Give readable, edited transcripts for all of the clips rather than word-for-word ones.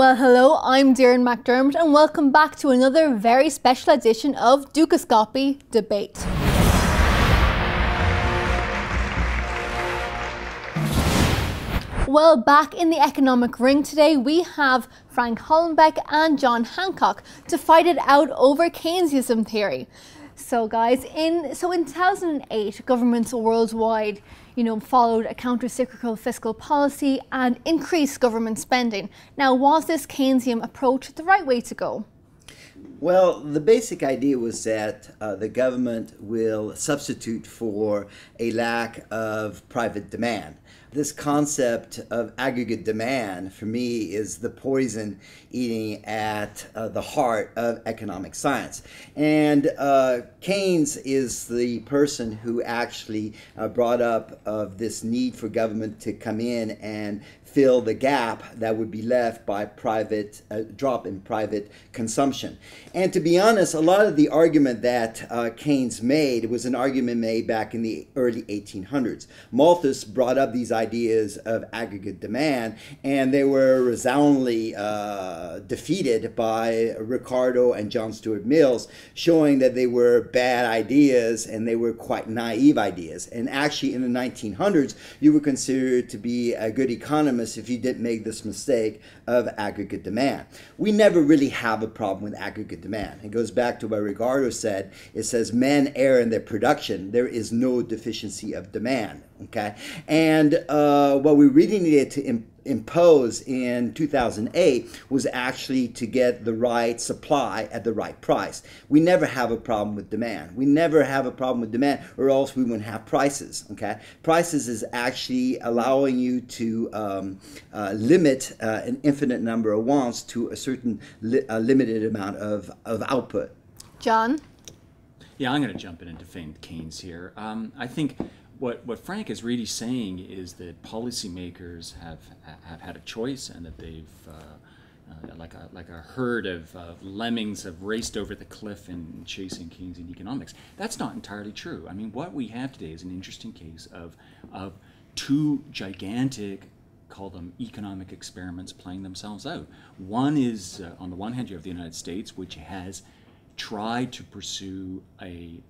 Well, hello, I'm Doireann Mc Dermott and welcome back to another very special edition of Doireann Debate. Well, back in the economic ring today, we have Frank Hollenbeck and John Hancock to fight it out over Keynesianism theory. So guys, in 2008, governments worldwide, followed a counter-cyclical fiscal policy and increased government spending. Now, was this Keynesian approach the right way to go? Well, the basic idea was that the government will substitute for a lack of private demand. This concept of aggregate demand, for me, is the poison eating at the heart of economic science. And Keynes is the person who actually brought up this need for government to come in and fill the gap that would be left by drop in private consumption. And to be honest, a lot of the argument that Keynes made was an argument made back in the early 1800s. Malthus brought up these ideas of aggregate demand, and they were resoundingly defeated by Ricardo and John Stuart Mills, showing that they were bad ideas and they were quite naive ideas. And actually in the 1900s, you were considered to be a good economist if you didn't make this mistake of aggregate demand. We never really have a problem with aggregate demand. It goes back to what Ricardo said. It says men err in their production. There is no deficiency of demand. Okay, and what we really needed to impose in 2008 was actually to get the right supply at the right price. We never have a problem with demand. We never have a problem with demand, or else we wouldn't have prices. Okay, prices is actually allowing you to limit an infinite number of wants to a certain limited amount of output. John? Yeah, I'm going to jump in and defend Keynes here. I think what Frank is really saying is that policymakers have had a choice, and that they've, like a herd of lemmings, have raced over the cliff in chasing Keynesian economics. That's not entirely true. I mean, what we have today is an interesting case of two gigantic, call them economic experiments, playing themselves out. One is, on the one hand, you have the United States, which has tried to pursue a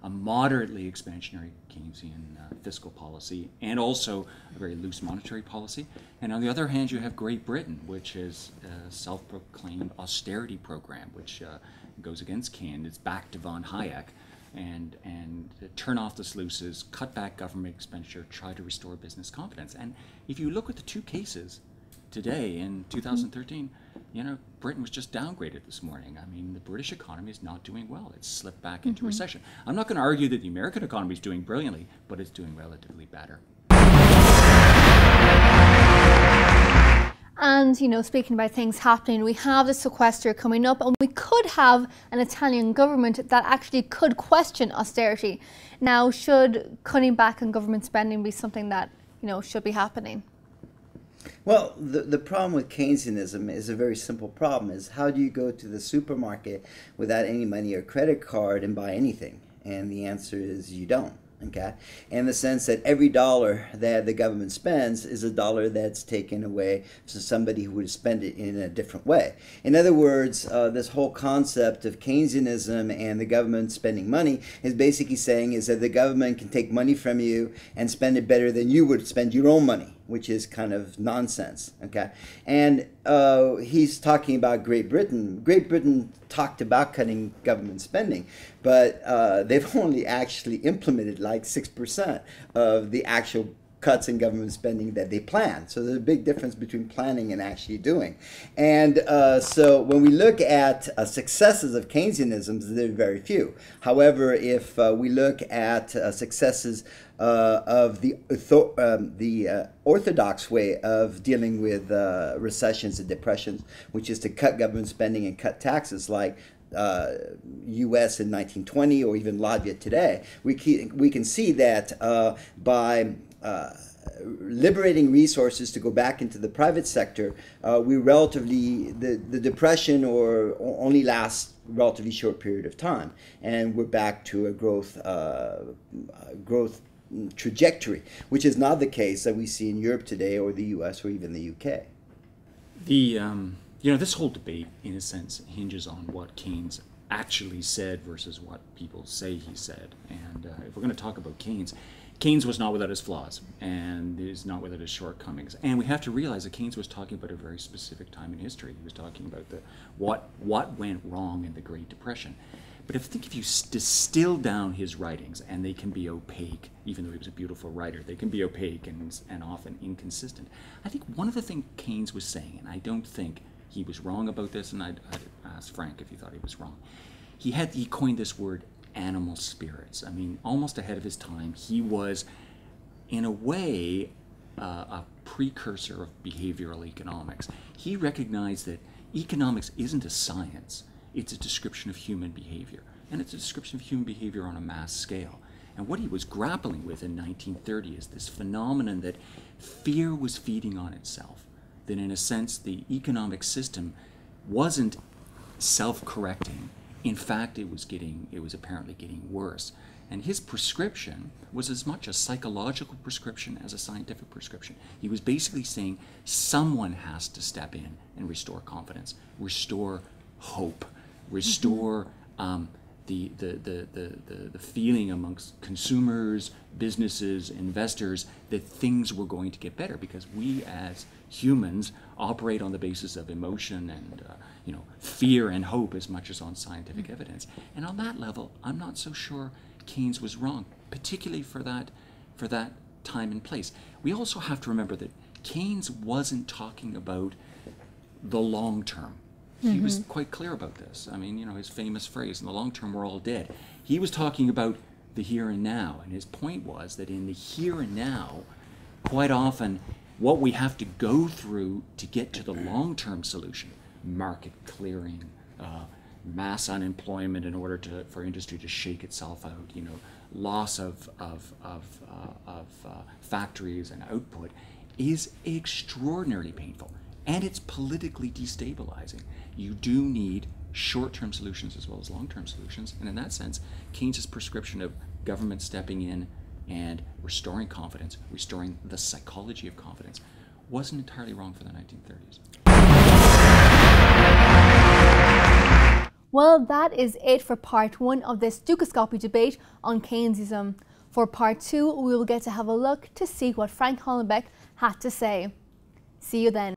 moderately expansionary Keynesian fiscal policy, and also a very loose monetary policy. And on the other hand, you have Great Britain, which is a self-proclaimed austerity program, which goes against Keynes. It's back to von Hayek, and turn off the sluices, cut back government expenditure, try to restore business confidence. And if you look at the two cases today in 2013, Britain was just downgraded this morning. I mean, the British economy is not doing well. It's slipped back into recession. I'm not going to argue that the American economy is doing brilliantly, but it's doing relatively better. And, speaking about things happening, we have the sequester coming up, and we could have an Italian government that actually could question austerity. Now, should cutting back on government spending be something that, should be happening? Well, the problem with Keynesianism is a very simple problem, is how do you go to the supermarket without any money or credit card and buy anything? And the answer is you don't. Okay, in the sense that every dollar that the government spends is a dollar that's taken away from somebody who would spend it in a different way. In other words, this whole concept of Keynesianism and the government spending money is basically saying is that the government can take money from you and spend it better than you would spend your own money, which is kind of nonsense. Okay, and he's talking about Great Britain. Great Britain talked about cutting government spending, but they've only actually implemented like 6% of the actual cuts in government spending that they plan. So there's a big difference between planning and actually doing. And so when we look at successes of Keynesianism, there are very few. However, if we look at successes of the orthodox way of dealing with recessions and depressions, which is to cut government spending and cut taxes, like U.S. in 1920 or even Latvia today, we can see that by liberating resources to go back into the private sector, the depression only lasts a relatively short period of time, and we're back to a growth trajectory, which is not the case that we see in Europe today, or the U.S., or even the U.K. This whole debate, in a sense, hinges on what Keynes actually said versus what people say he said. And if we're going to talk about Keynes, Keynes was not without his flaws, and is not without his shortcomings. And we have to realize that Keynes was talking about a very specific time in history. He was talking about what went wrong in the Great Depression. But if you distill down his writings, and they can be opaque, even though he was a beautiful writer, they can be opaque and often inconsistent. I think one of the things Keynes was saying, and I don't think he was wrong about this, and I'd ask Frank if he thought he was wrong. He coined this word animal spirits. I mean, almost ahead of his time. He was, in a way, a precursor of behavioral economics. He recognized that economics isn't a science. It's a description of human behavior, and it's a description of human behavior on a mass scale. And what he was grappling with in 1930 is this phenomenon that fear was feeding on itself, that in a sense the economic system wasn't self-correcting. In fact, it was apparently getting worse. And his prescription was as much a psychological prescription as a scientific prescription. He was basically saying someone has to step in and restore confidence, restore hope, restore the feeling amongst consumers, businesses, investors that things were going to get better, because we as humans operate on the basis of emotion and fear and hope as much as on scientific evidence. And on that level, I'm not so sure Keynes was wrong, particularly for that time and place. We also have to remember that Keynes wasn't talking about the long term. He was quite clear about this. I mean, his famous phrase, in the long term, we're all dead. He was talking about the here and now. And his point was that in the here and now, quite often, what we have to go through to get to the long-term solution, market clearing, mass unemployment in order for industry to shake itself out, loss of factories and output, is extraordinarily painful. And it's politically destabilizing. You do need short-term solutions as well as long-term solutions. And in that sense, Keynes's prescription of government stepping in and restoring confidence, restoring the psychology of confidence, wasn't entirely wrong for the 1930s. Well, that is it for part 1 of this Dukascopy debate on Keynesianism. For part 2, we will get to have a look to see what Frank Hollenbeck had to say. See you then.